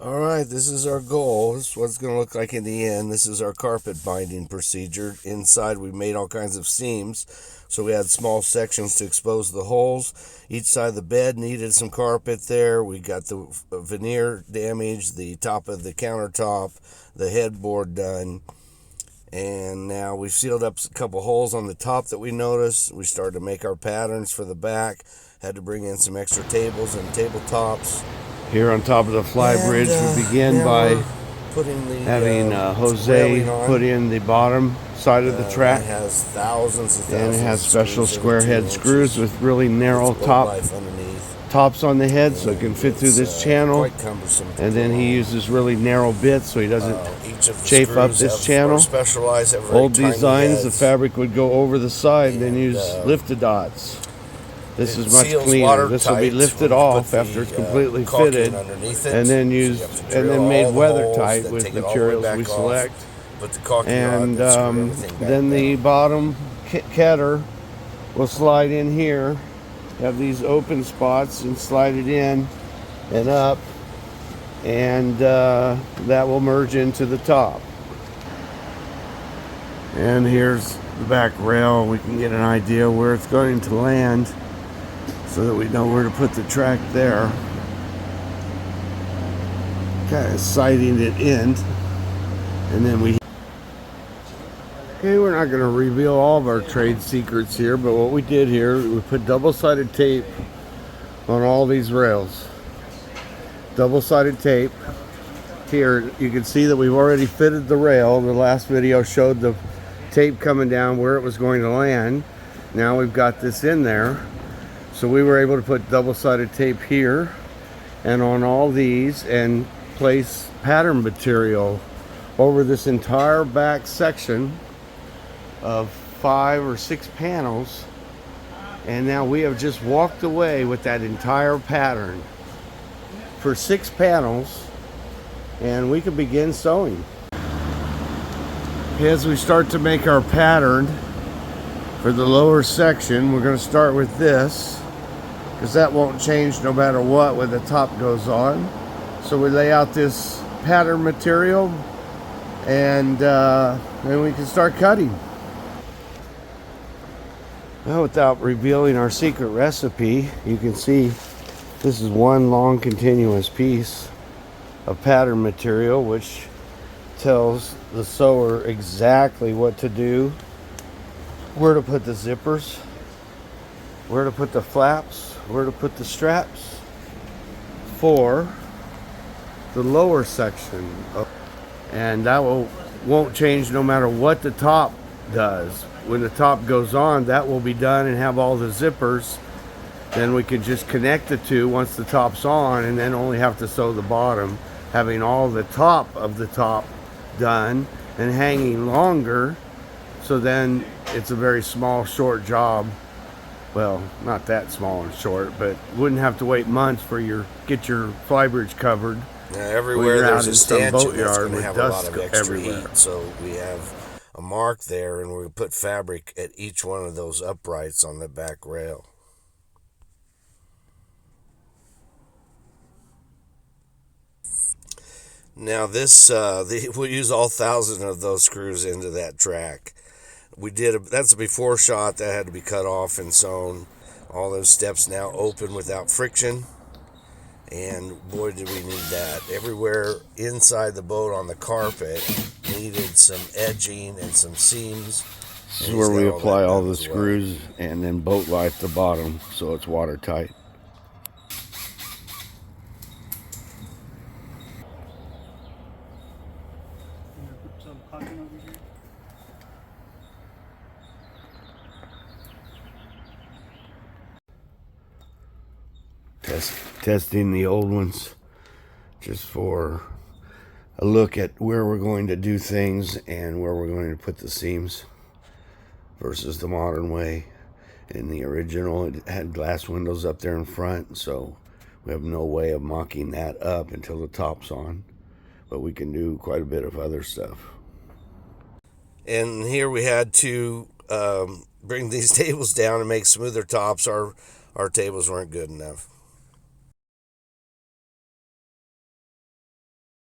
All right, this is our goal. This is what it's going to look like in the end. This is our carpet binding procedure. Inside, we made all kinds of seams. So we had small sections to expose the holes. Each side of the bed needed some carpet there. We got the veneer damage, the top of the countertop, the headboard done. And now we've sealed up a couple holes on the top that we noticed. We started to make our patterns for the back. Had to bring in some extra tables and tabletops. Here on top of the fly bridge, we begin by having Jose put in the bottom side of the track. It has thousands and it has special square head screws with really narrow tops on the head, so it can fit through this channel. And then he uses really narrow bits so he doesn't chafe up this channel. Old designs, the fabric would go over the side and then use Liftadots. This is much cleaner. This will be lifted off after it's completely fitted, and then made weather tight with materials we select. And then the bottom catter will slide in here. Have these open spots and slide it in and up, and that will merge into the top. And here's the back rail. We can get an idea where it's going to land, so that we know where to put the track there. Kind of sighting it in. And then okay, we're not going to reveal all of our trade secrets here, but what we did here, we put double-sided tape on all these rails. Double-sided tape. Here, you can see that we've already fitted the rail. The last video showed the tape coming down where it was going to land. Now we've got this in there. So we were able to put double-sided tape here and on all these and place pattern material over this entire back section of 5 or 6 panels. And now we have just walked away with that entire pattern for 6 panels, and we can begin sewing. As we start to make our pattern for the lower section, we're going to start with this, because that won't change no matter what when the top goes on. So we lay out this pattern material, and then we can start cutting. Now, without revealing our secret recipe, you can see this is one long continuous piece of pattern material, which tells the sewer exactly what to do, where to put the zippers, where to put the flaps, where to put the straps for the lower section. And that won't change no matter what the top does. When the top goes on, that will be done and have all the zippers. Then we can just connect the two once the top's on, and then only have to sew the bottom, having all the top of the top done and hanging longer. So then it's a very small, short job. Well, not that small and short, but wouldn't have to wait months for get your fly bridge covered. Now, everywhere there's a stanchion that's going to have a lot of extra heat, so we have a mark there, and we put fabric at each one of those uprights on the back rail. Now this, we'll use all 1,000 of those screws into that track. That's a before shot that had to be cut off and sewn. All those steps now open without friction. And boy, did we need that. Everywhere inside the boat on the carpet needed some edging and some seams. This is where we apply all the screws and then boat light the bottom so it's watertight. Testing the old ones just for a look at where we're going to do things and where we're going to put the seams versus the modern way. In the original, it had glass windows up there in front, so we have no way of mocking that up until the top's on, but we can do quite a bit of other stuff. And here we had to bring these tables down and make smoother tops. Our tables weren't good enough.